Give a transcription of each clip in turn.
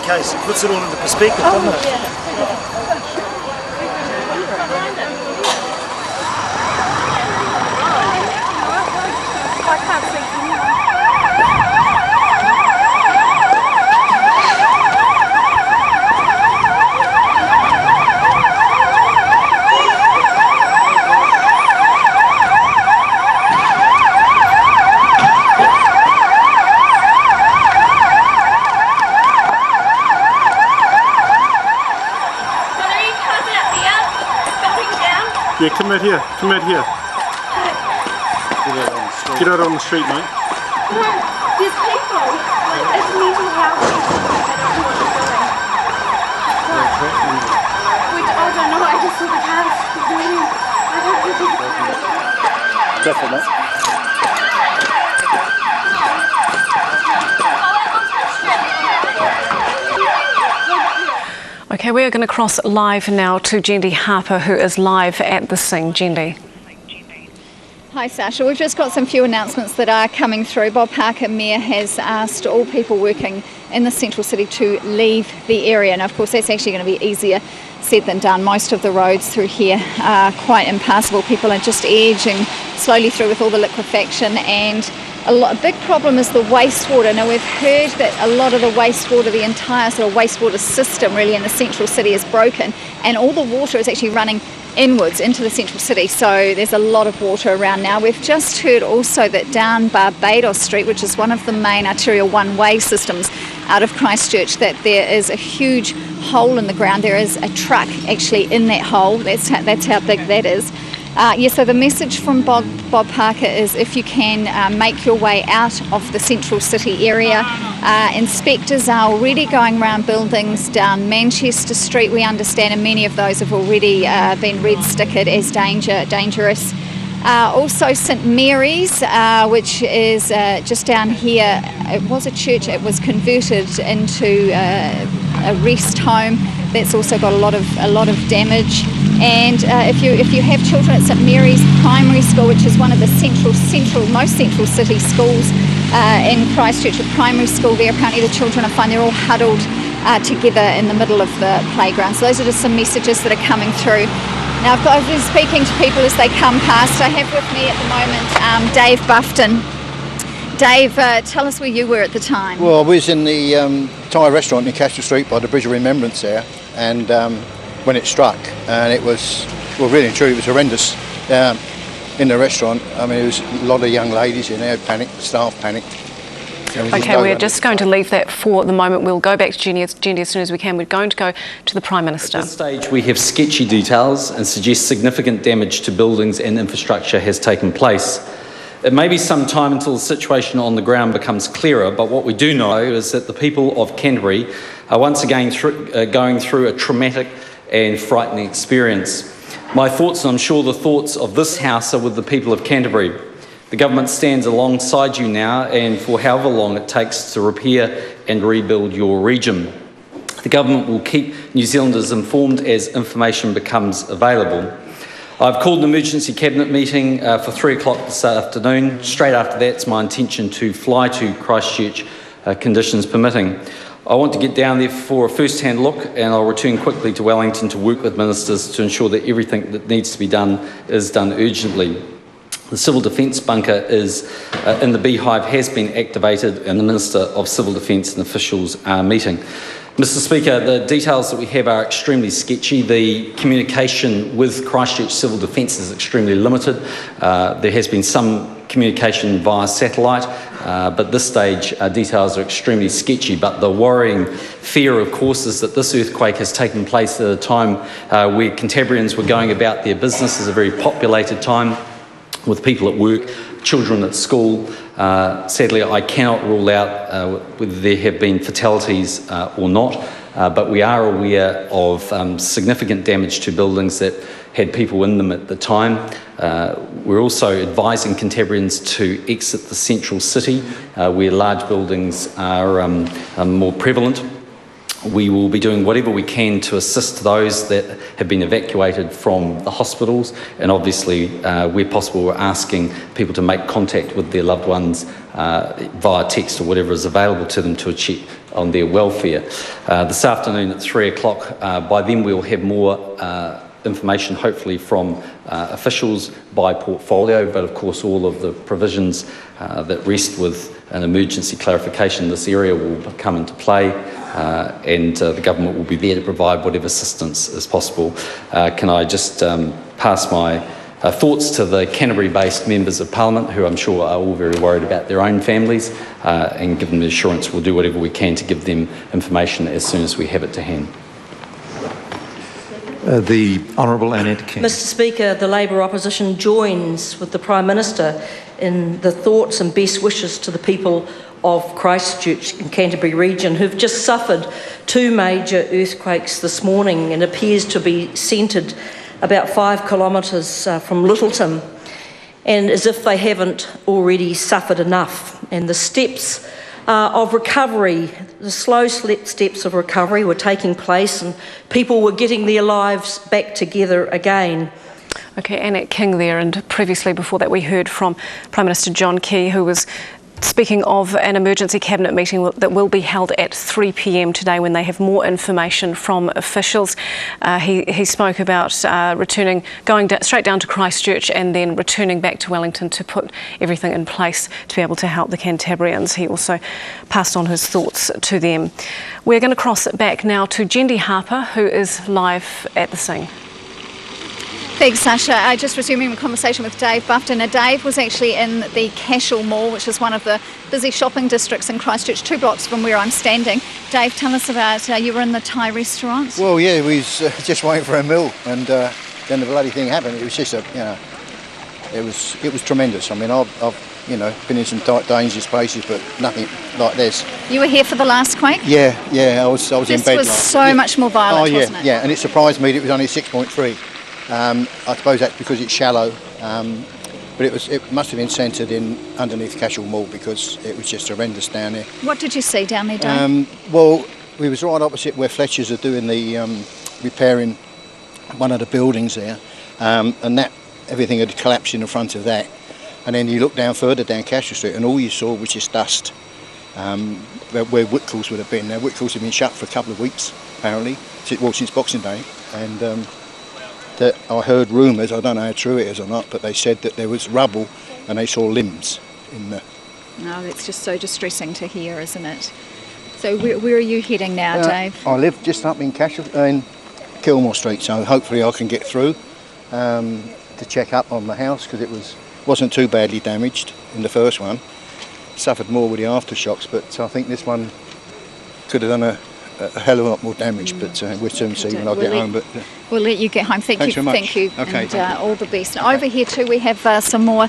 case. It puts it all into perspective, doesn't it? I can't see. Yeah, come out here. Come out here. Get out on the street, mate. No, there's people. Like, it's mental health people. They don't know what they're doing. I don't know. I just saw the cars. I don't think there's cars. Definitely. Okay, we are going to cross live now to Jendi Harper, who is live at the scene. Jendi. Hi Sasha, we've just got some few announcements that are coming through. Bob Parker, Mayor, has asked all people working in the central city to leave the area. Now of course that's actually going to be easier said than done. Most of the roads through here are quite impassable. People are just edging slowly through with all the liquefaction, and a big problem is the wastewater. Now we've heard that a lot of the wastewater, the entire sort of wastewater system really in the central city is broken, and all the water is actually running inwards into the central city, so there's a lot of water around now. We've just heard also that down Barbados Street, which is one of the main arterial one-way systems out of Christchurch, that there is a huge hole in the ground. There is a truck actually in that hole. That's how big that is. So the message from Bob Parker is if you can make your way out of the central city area. Inspectors are already going around buildings down Manchester Street, we understand, and many of those have already been red stickered as dangerous. Also St Mary's, which is just down here. It was a church. It was converted into a rest home. That's also got a lot of damage. And if you have children at St Mary's Primary School, which is one of the most central city schools in Christchurch, a primary school there, apparently the children are fine. They're all huddled together in the middle of the playground. So those are just some messages that are coming through. Now I've been speaking to people as they come past. I have with me at the moment Dave Buffton. Dave, tell us where you were at the time. Well, I was in the Thai restaurant in Castle Street by the Bridge of Remembrance there, and when it struck, and it was, well, really and truly, it was horrendous in the restaurant. I mean, there was a lot of young ladies in there, panicked, staff panicked. Okay, we're just going to leave that for the moment. We'll go back to Jendi as soon as we can. We're going to go to the Prime Minister. At this stage, we have sketchy details and suggest significant damage to buildings and infrastructure has taken place. It may be some time until the situation on the ground becomes clearer, but what we do know is that the people of Canterbury are once again going through a traumatic and frightening experience. My thoughts, and I'm sure the thoughts of this House, are with the people of Canterbury. The government stands alongside you now and for however long it takes to repair and rebuild your region. The government will keep New Zealanders informed as information becomes available. I've called an emergency cabinet meeting for 3 o'clock this afternoon. Straight after that, it's my intention to fly to Christchurch, conditions permitting. I want to get down there for a first-hand look, and I'll return quickly to Wellington to work with ministers to ensure that everything that needs to be done is done urgently. The Civil Defence bunker is in the Beehive has been activated, and the Minister of Civil Defence and officials are meeting. Mr Speaker, the details that we have are extremely sketchy. The communication with Christchurch Civil Defence is extremely limited. There has been some communication via satellite, but at this stage details are extremely sketchy. But the worrying fear, of course, is that this earthquake has taken place at a time where Cantabrians were going about their business. It's a very populated time with people at work, children at school. Sadly, I cannot rule out whether there have been fatalities or not, but we are aware of significant damage to buildings that had people in them at the time. We're also advising Cantabrians to exit the central city where large buildings are more prevalent. We will be doing whatever we can to assist those that have been evacuated from the hospitals, and obviously where possible we're asking people to make contact with their loved ones via text or whatever is available to them to check on their welfare. This afternoon at 3 o'clock, by then we'll have more information hopefully from officials by portfolio, but of course all of the provisions that rest with an emergency clarification in this area will come into play, and the government will be there to provide whatever assistance is possible. Can I just pass my thoughts to the Canterbury-based members of Parliament, who I'm sure are all very worried about their own families, and give them the assurance we'll do whatever we can to give them information as soon as we have it to hand. The Honourable Annette King. Mr Speaker, the Labour opposition joins with the Prime Minister in the thoughts and best wishes to the people of Christchurch and Canterbury region, who've just suffered 2 major earthquakes this morning and appears to be centred about 5 kilometres from Littleton, and as if they haven't already suffered enough. And the steps of recovery, the slow steps of recovery were taking place, and people were getting their lives back together again. Okay, Annette King there, and previously before that we heard from Prime Minister John Key, who was speaking of an emergency cabinet meeting that will be held at 3 p.m. today when they have more information from officials. He spoke about going straight down to Christchurch and then returning back to Wellington to put everything in place to be able to help the Cantabrians. He also passed on his thoughts to them. We're going to cross it back now to Jendi Harper, who is live at the scene. Thanks, Sasha. Just resuming a conversation with Dave Bufton. Now, Dave was actually in the Cashel Mall, which is one of the busy shopping districts in Christchurch, 2 blocks from where I'm standing. Dave, tell us about, you were in the Thai restaurant. Well, yeah, we was just waiting for a meal, and then the bloody thing happened. It was just it was tremendous. I mean, I've been in some dangerous places, but nothing like this. You were here for the last quake? Yeah, I was in bed. This was so much more violent, wasn't it? Yeah, and it surprised me that it was only 6.3. I suppose that's because it's shallow, but it must have been centred in underneath Cashel Mall because it was just horrendous down there. What did you see down there, Dave? Well, we was right opposite where Fletcher's are doing the repairing one of the buildings there, and that everything had collapsed in the front of that. And then you look down further down Cashel Street, and all you saw was just dust. Where Whitcoulls would have been. Now Whitcoulls have been shut for a couple of weeks apparently, since Boxing Day, and. That I heard rumours, I don't know how true it is or not, but they said that there was rubble and they saw limbs in the... No, that's just so distressing to hear, isn't it? So where are you heading now, Dave? I live just up in Kilmore Street, so hopefully I can get through to check up on the house, because it wasn't too badly damaged in the first one. Suffered more with the aftershocks, but I think this one could have done a hell of a lot more damage, but we'll soon see when I get home. But we'll let you get home. Thanks very much. Thank you, okay, and all the best. Okay. Over here too, we have some more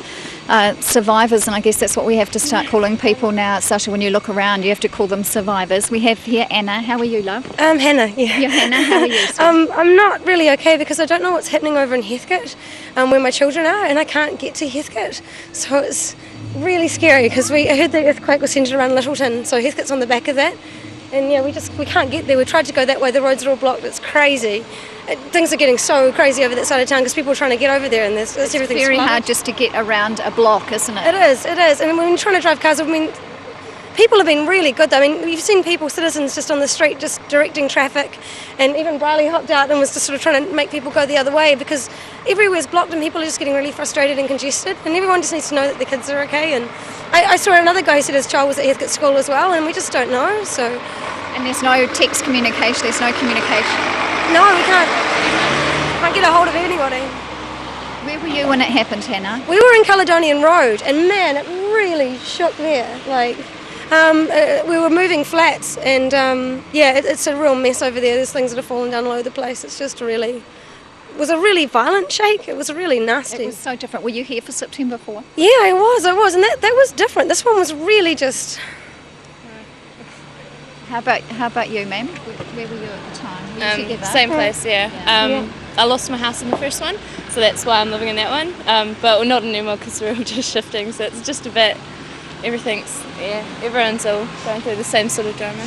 survivors, and I guess that's what we have to start calling people now. Sasha, when you look around, you have to call them survivors. We have here Anna. How are you, love? Hannah. Yeah. You're Hannah. How are you? I'm not really okay because I don't know what's happening over in Heathcote, where my children are, and I can't get to Heathcote, so it's really scary because I heard the earthquake was centred around Littleton, so Heathcote's on the back of that. And yeah, we can't get there. We tried to go that way. The roads are all blocked. It's crazy. Things are getting so crazy over that side of town because people are trying to get over there, and everything's very flooded. hard just to get around a block, isn't it? It is. And when you're trying to drive cars, people have been really good though. You've seen citizens just on the street just directing traffic, and even Briley hopped out and was just sort of trying to make people go the other way because everywhere's blocked and people are just getting really frustrated and congested, and everyone just needs to know that their kids are okay. And I saw another guy who said his child was at Heathcote School as well, and we just don't know. So. And there's no text communication, there's no communication? No, we can't get a hold of anybody. Where were you when it happened, Hannah? We were in Caledonian Road, and man, it really shook there. We were moving flats, and it's a real mess over there. There's things that have fallen down all over the place. It's just it was a really violent shake. It was really nasty. It was so different. Were you here for September 4? Yeah, I was, and that was different. This one was really just... How about you, ma'am? Where were you at the time? Were you together? Same place, yeah. I lost my house in the first one, so that's why I'm living in that one. But we're not anymore because we're all just shifting, so it's just a bit, everyone's all going through the same sort of drama.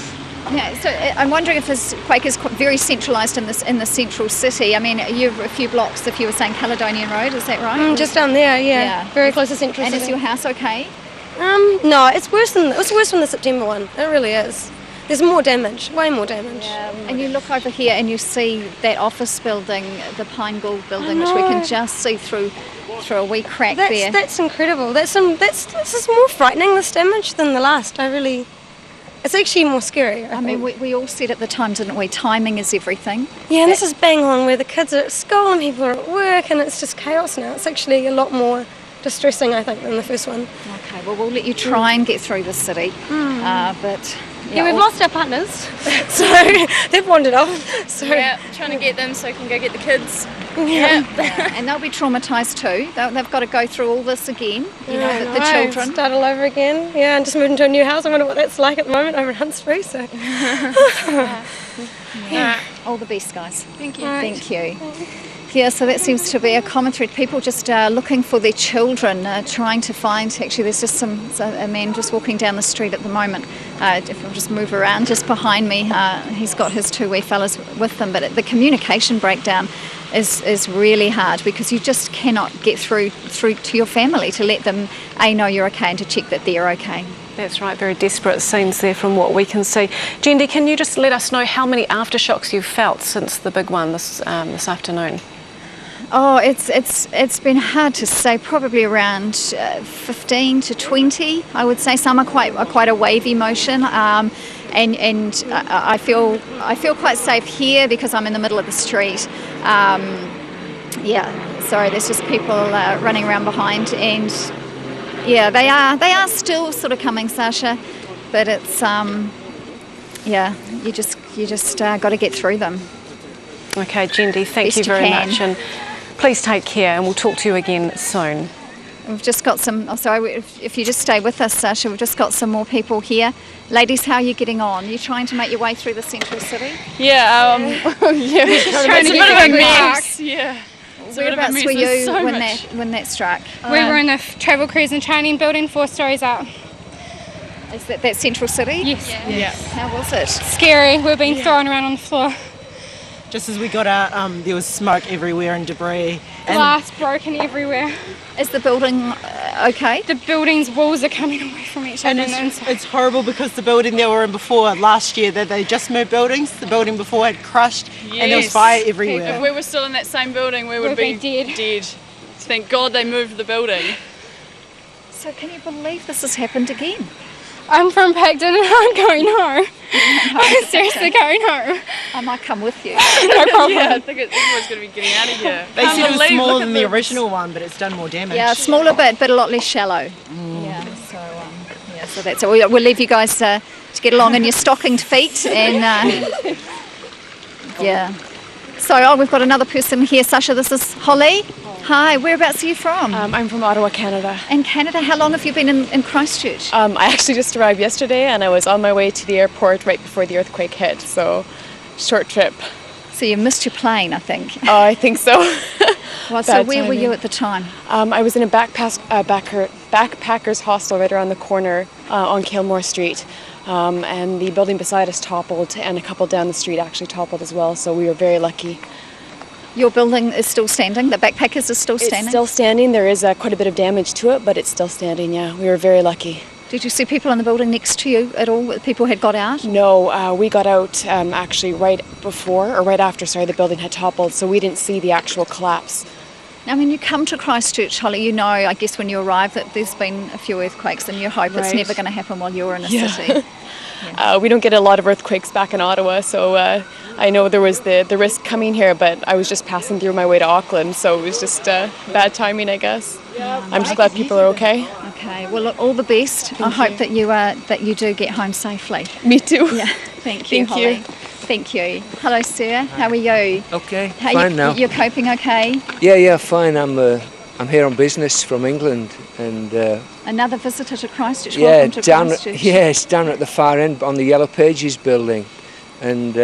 Yeah, so I'm wondering if this quake is very centralised in the central city. I mean, you're a few blocks, if you were saying Caledonian Road, is that right? Just down there, yeah. Very close to central city. And is your house okay? No, it's worse than the September one. It really is. There's more damage, way more damage. And you look over here and you see that office building, the Pine Gould building, which we can just see through a wee crack there. That's incredible. This is more frightening, this damage, than the last. It's actually more scary. I mean, we all said at the time, didn't we? Timing is everything. Yeah, and this is bang on where the kids are at school and people are at work, and it's just chaos now. It's actually a lot more distressing, I think, than the first one. Okay, well, we'll let you try and get through the city, but yeah, we've lost our partners, so they've wandered off. So Yeah, trying to get them so I can go get the kids. and they'll be traumatised too. They've got to go through all this again. You know, the children. Start all over again. Yeah, and just moved into a new house. I wonder what that's like at the moment over in Huntsbury. So All the best, guys. Thank you. Thank you. Yeah, so that seems to be a common thread. People just looking for their children, trying to find. Actually, there's just a man just walking down the street at the moment. If I'll just move around, just behind me, he's got his two wee fellas with them. But the communication breakdown is really hard because you just cannot get through to your family to let them know you're okay and to check that they're okay. That's right, very desperate scenes there from what we can see. Jendi, can you just let us know how many aftershocks you've felt since the big one this afternoon? Oh, it's been hard to say. Probably around 15 to 20, I would say. Some are quite a wavy motion, and I feel quite safe here because I'm in the middle of the street. Sorry, there's just people running around behind, and yeah, they are still sort of coming, Sasha, but it's you just got to get through them. Okay, Jendi, thank you very much, and please take care, and we'll talk to you again soon. We've just got some. Oh, sorry, if you just stay with us, Sasha, we've just got some more people here. Ladies, how are you getting on? Are you trying to make your way through the central city? Yeah, it's a bit of a mess. Yeah. Whereabouts were you when that struck? We were in the travel cruise and training building 4 stories up. Is that central city? Yes. Yeah. How was it? Scary. We're being thrown around on the floor. Just as we got out, there was smoke everywhere and debris. Glass broken everywhere. Is the building okay? The building's walls are coming away from each other. And it's horrible because the building they were in before last year, that they just moved buildings. The building before had crushed and there was fire everywhere. If we were still in that same building, we would be dead. Thank God they moved the building. So can you believe this has happened again? I'm from Pacton and I'm going home. I'm seriously going home. I might come with you. No problem. Yeah, I think everyone's going to be getting out of here. They said it was smaller than the original one, but it's done more damage. Yeah, smaller but a lot less shallow. Yeah, so that's it. We'll leave you guys to get along in your stockinged feet and So we've got another person here, Sasha. This is Holly. Hi, whereabouts are you from? I'm from Ottawa, Canada. In Canada, how long have you been in Christchurch? I actually just arrived yesterday and I was on my way to the airport right before the earthquake hit, so short trip. So you missed your plane, I think. Oh, I think so. Well, so where were you at the time? I was in a backpackers hostel right around the corner on Kilmore Street. And the building beside us toppled and a couple down the street actually toppled as well, so we were very lucky. Your building is still standing? The backpackers is still standing? It's still standing. There is quite a bit of damage to it, but it's still standing, yeah. We were very lucky. Did you see people in the building next to you at all? People had got out? No, we got out actually right after the building had toppled, so we didn't see the actual collapse. Now, when you come to Christchurch, Holly, you know, I guess when you arrive that there's been a few earthquakes and you hope it's never going to happen while you're in a city. Yeah. We don't get a lot of earthquakes back in Ottawa, so I know there was the risk coming here, but I was just passing through my way to Auckland, so it was just bad timing, I guess. I'm just glad people are okay. Okay, well, look, all the best. I hope that you do get home safely. Me too. Yeah, thank you, Holly. Thank you. Hello, sir. How are you? Okay, fine now. You're coping okay? Yeah, fine. I'm here on business from England, and another visitor to Christchurch. Welcome to Christchurch. Yes, down at the far end on the Yellow Pages building, and